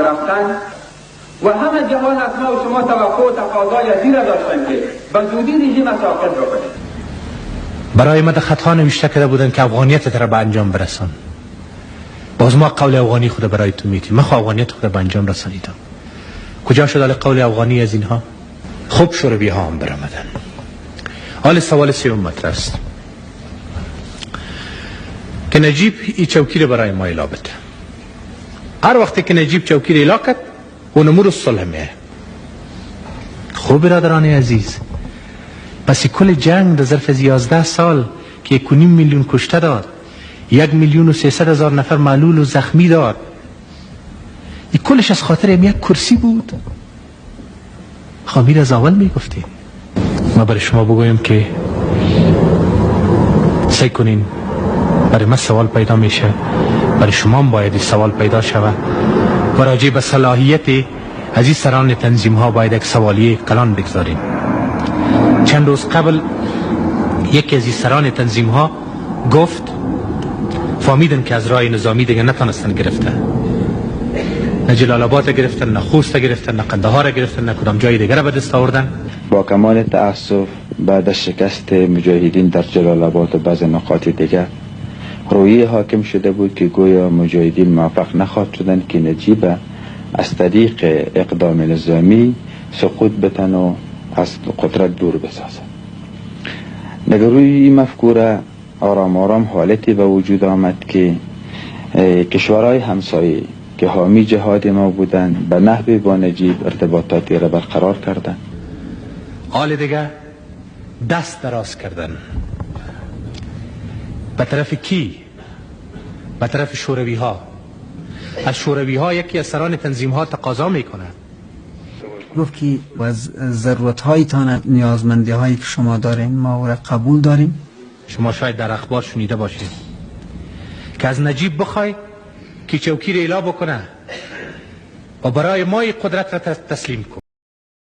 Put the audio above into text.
رفتن و همه جهان از ما و شما توقع و تقاضای از این را داشتن که به زودی رژیم ساقط بکنید. برای ما خطا نوشته کرده بودن که افغانیت را به انجام برسان. باز ما قول افغانی خود برای تو میتیم. ما افغانیت خود به انجام رسانیدم. کجا شد قول افغانی از اینها؟ خوب شوروی ها هم برآمدن. حال سوال سوم مطرح است که نجیب این چوکی رو برای ما اعلام بده. هر وقتی که نجیب چوکی رو اعلام کرد اون امور صلح میه. خوب برادران عزیز، پس کل جنگ در ظرف 11 سال که 1.5 میلیون کشته داد، 1,300,000 نفر معلول و زخمی داد، این کلش از خاطر یک کرسی بود؟ خامیر از اول میگفتیم. ما برای شما بگویم که سعی کنین. برای من سوال پیدا میشه، برای شما هم باید سوال پیدا شود و راجع به صلاحیت از این سران تنظیم ها باید یک سوالیه کلان بگذاریم. چند روز قبل یکی از این سران تنظیم ها گفت فهمیدن که از راه نظامی دیگه نتونستن گرفته، نه جلال آباد گرفتن، نه خوست گرفتن، نه قندهار گرفتن، نه کدام جای دیگر به دست آوردن. با کمال تأسف بعد از شکست مجاهدین در جلال آباد و بعض نقاط دیگر رویه حاکم شده بود که گویا مجاهدین موفق نخواهد شدن که نجیب از طریق اقدام نظامی سقوط بتن و از قدرت دور بسازن. نگروی این مفکوره آرام آرام حالتی به وجود آمد که کشورهای همسایه که حامی جهاد ما بودند به نحوی با نجیب ارتباطاتی را برقرار کردند. حال دیگه دست دراز کردن. به طرف کی؟ به طرف شوروی ها. از شوروی ها یکی از سران تنظیم ها تقاضا میکنه. گفت که از ضرورت هایتان، نیازمندی هایی که شما دارین ما را قبول داریم. شما شاید در اخبار شنیده باشید که از نجیب بخوای که چوکی را اعلام بکنه و برای ما قدرت را تسلیم کن.